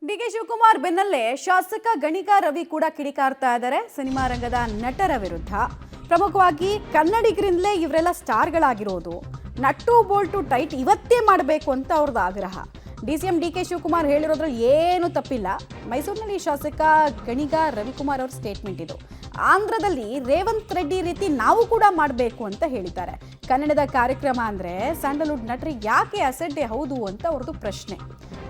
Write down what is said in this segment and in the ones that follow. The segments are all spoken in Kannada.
ಡಿಕೆ ಶಿವಕುಮಾರ್ ಬೆನ್ನಲ್ಲೇ ಶಾಸಕ ಗಣಿಗ ರವಿ ಕೂಡ ಕಿಡಿಕಾರ್ತಾ ಇದ್ದಾರೆ ಸಿನಿಮಾ ರಂಗದ ನಟರ ವಿರುದ್ಧ. ಪ್ರಮುಖವಾಗಿ ಕನ್ನಡಿಗರಿಂದಲೇ ಇವರೆಲ್ಲ ಸ್ಟಾರ್ಗಳಾಗಿರೋದು, ನಟ್ಟು ಬೋಲ್ಟು ಟೈಟ್ ಇವತ್ತೇ ಮಾಡಬೇಕು ಅಂತ ಅವ್ರದ್ದು ಆಗ್ರಹ. ಡಿಸಿಎಂ ಡಿಕೆ ಶಿವಕುಮಾರ್ ಹೇಳಿರೋದ್ರಲ್ಲಿ ಏನು ತಪ್ಪಿಲ್ಲ. ಮೈಸೂರಿನಲ್ಲಿ ಶಾಸಕ ಗಣಿಗ ರವಿಕುಮಾರ್ ಅವ್ರ ಸ್ಟೇಟ್ಮೆಂಟ್ ಇದು. ಆಂಧ್ರದಲ್ಲಿ ರೇವಂತ್ ರೆಡ್ಡಿ ರೀತಿ ನಾವು ಕೂಡ ಮಾಡಬೇಕು ಅಂತ ಹೇಳಿದ್ದಾರೆ. ಕನ್ನಡದ ಕಾರ್ಯಕ್ರಮ ಅಂದರೆ ಸ್ಯಾಂಡಲ್ವುಡ್ ನಟರಿಗೆ ಯಾಕೆ ಅಸಡ್ಡೆ ಹೌದು ಅಂತ ಅವ್ರದ್ದು ಪ್ರಶ್ನೆ.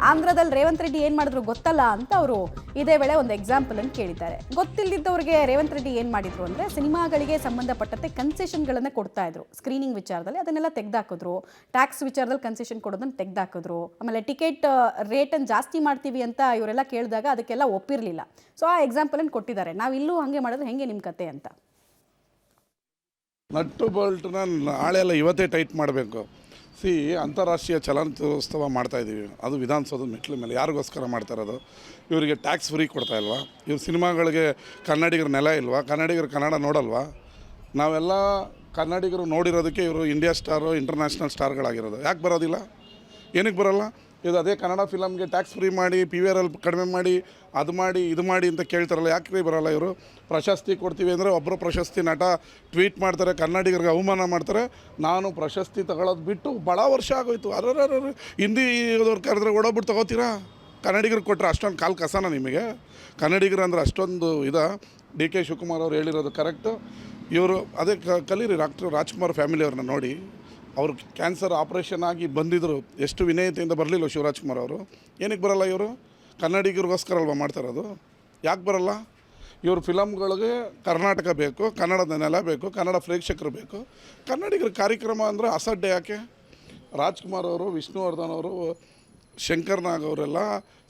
ಆಂಧ್ರದಲ್ಲಿ ರೇವಂತ್ ರೆಡ್ಡಿ ಏನು ಮಾಡಿದ್ರು ಗೊತ್ತಲ್ಲ ಅಂತ ಅವರು ಇದೇ ವೇಳೆ ಒಂದು ಎಕ್ಸಾಂಪಲ್ ಅನ್ನು ಕೇಳಿದ್ದಾರೆ. ಗೊತ್ತಿಲ್ಲದಿದ್ದವರಿಗೆ ರೇವಂತ್ ರೆಡ್ಡಿ ಏನು ಮಾಡಿದ್ರು ಅಂದರೆ ಸಿನಿಮಾಗಳಿಗೆ ಸಂಬಂಧಪಟ್ಟಂತೆ ಕನ್ಸೆಷನ್ಗಳನ್ನು ಕೊಡ್ತಾ ಇದ್ರು. ಸ್ಕ್ರೀನಿಂಗ್ ವಿಚಾರದಲ್ಲಿ ಅದನ್ನೆಲ್ಲ ತೆಗೆದಾಕಿದ್ರು, ಟ್ಯಾಕ್ಸ್ ವಿಚಾರದಲ್ಲಿ ಕನ್ಸೆಷನ್ ಕೊಡೋದನ್ನು ತೆಗೆದಾಕಿದ್ರು. ಆಮೇಲೆ ಟಿಕೆಟ್ ರೇಟನ್ನು ಜಾಸ್ತಿ ಮಾಡ್ತೀವಿ ಅಂತ ಇವರೆಲ್ಲ ಕೇಳಿದಾಗ ಅದಕ್ಕೆಲ್ಲ ಒಪ್ಪಿರಲಿಲ್ಲ. ಸೊ ಆ ಎಕ್ಸಾಂಪಲನ್ನು ಕೊಟ್ಟಿದ್ದಾರೆ. ನಾವು ಇಲ್ಲೂ ಹಾಗೆ ಮಾಡಿದ್ರೆ ಹೆಂಗೆ ನಿಮ್ಮ ಕತೆ ಅಂತ. ನಟ್ಟು ಬೋಲ್ಟ್ನ ಹಾಳೆಲ್ಲ ಇವತ್ತೇ ಟೈಟ್ ಮಾಡಬೇಕು. ಅಂತಾರಾಷ್ಟ್ರೀಯ ಚಲನಚಿತ್ರೋತ್ಸವ ಮಾಡ್ತಾಯಿದ್ದೀವಿ, ಅದು ವಿಧಾನಸೌಧದ ಮೆಟ್ಲ ಮೇಲೆ. ಯಾರಿಗೋಸ್ಕರ ಮಾಡ್ತಾ ಇರೋದು? ಇವರಿಗೆ ಟ್ಯಾಕ್ಸ್ ಫ್ರೀ ಕೊಡ್ತಾ ಇಲ್ವಾ? ಇವ್ರ ಸಿನಿಮಾಗಳಿಗೆ ಕನ್ನಡಿಗರ ನೆಲ ಇಲ್ವಾ? ಕನ್ನಡಿಗರು ಕನ್ನಡ ನೋಡಲ್ವಾ? ನಾವೆಲ್ಲ ಕನ್ನಡಿಗರು ನೋಡಿರೋದಕ್ಕೆ ಇವರು ಇಂಡಿಯಾ ಸ್ಟಾರು, ಇಂಟರ್ನ್ಯಾಷನಲ್ ಸ್ಟಾರ್ಗಳಾಗಿರೋದು. ಯಾಕೆ ಬರೋದಿಲ್ಲ? ಏನಕ್ಕೆ ಬರೋಲ್ಲ? ಇದು ಅದೇ ಕನ್ನಡ ಫಿಲಮ್ಗೆ ಟ್ಯಾಕ್ಸ್ ಫ್ರೀ ಮಾಡಿ, PVR ಕಡಿಮೆ ಮಾಡಿ, ಅದು ಮಾಡಿ ಇದು ಮಾಡಿ ಅಂತ ಕೇಳ್ತಾರಲ್ಲ, ಯಾಕೆ ಬರೋಲ್ಲ ಇವರು? ಪ್ರಶಸ್ತಿ ಕೊಡ್ತೀವಿ ಅಂದರೆ ಒಬ್ಬರು ಪ್ರಶಸ್ತಿ ನಟ ಟ್ವೀಟ್ ಮಾಡ್ತಾರೆ, ಕನ್ನಡಿಗರಿಗೆ ಅವಮಾನ ಮಾಡ್ತಾರೆ. ನಾನು ಪ್ರಶಸ್ತಿ ತಗೊಳ್ಳೋದು ಬಿಟ್ಟು ಭಾಳ ವರ್ಷ ಆಗೋಯ್ತು. ಹಿಂದಿ ಓದೋರು ಕರೆದ್ರೆ ಓಡೋಗ್ಬಿಟ್ಟು ತಗೋತೀರಾ? ಕನ್ನಡಿಗರಿಗೆ ಕೊಟ್ಟರೆ ಅಷ್ಟೊಂದು ಕಾಲು ಕಸನ ನಿಮಗೆ? ಕನ್ನಡಿಗರು ಅಂದರೆ ಅಷ್ಟೊಂದು ಡಿ ಕೆ ಶಿವಕುಮಾರ್ ಅವ್ರು ಹೇಳಿರೋದು ಕರೆಕ್ಟು. ಇವರು ಅದೇ ಕಲೀರಿ, ಡಾಕ್ಟರ್ ರಾಜ್ಕುಮಾರ್ ಫ್ಯಾಮಿಲಿಯವ್ರನ್ನ ನೋಡಿ. ಅವರು ಕ್ಯಾನ್ಸರ್ ಆಪ್ರೇಷನ್ ಆಗಿ ಬಂದಿದ್ದರು, ಎಷ್ಟು ವಿನಯತೆಯಿಂದ ಬರಲಿಲ್ಲ ಶಿವರಾಜ್ಕುಮಾರ್ ಅವರು. ಏನಕ್ಕೆ ಬರೋಲ್ಲ ಇವರು? ಕನ್ನಡಿಗರಿಗೋಸ್ಕರ ಅಲ್ವಾ ಮಾಡ್ತಾರೋದು? ಯಾಕೆ ಬರೋಲ್ಲ? ಇವ್ರ ಫಿಲಮ್ಗಳಿಗೆ ಕರ್ನಾಟಕ ಬೇಕು, ಕನ್ನಡದ ನೆಲ ಬೇಕು, ಕನ್ನಡ ಪ್ರೇಕ್ಷಕರು ಬೇಕು. ಕನ್ನಡಿಗರ ಕಾರ್ಯಕ್ರಮ ಅಂದರೆ ಅಸಡ್ಡೆ ಯಾಕೆ? ರಾಜ್ಕುಮಾರ್ ಅವರು, ವಿಷ್ಣುವರ್ಧನ್ ಅವರು, ಶಂಕರ್ ನಾಗ್ ಅವರೆಲ್ಲ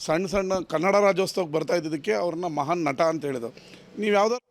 ಸಣ್ಣ ಕನ್ನಡ ರಾಜ್ಯೋತ್ಸವಕ್ಕೆ ಬರ್ತಾ ಇದ್ದಿದ್ದಕ್ಕೆ ಅವ್ರನ್ನ ಮಹಾನ್ ನಟ ಅಂತ ಹೇಳಿದ್ರು. ನೀವು ಯಾವುದಾದ್ರು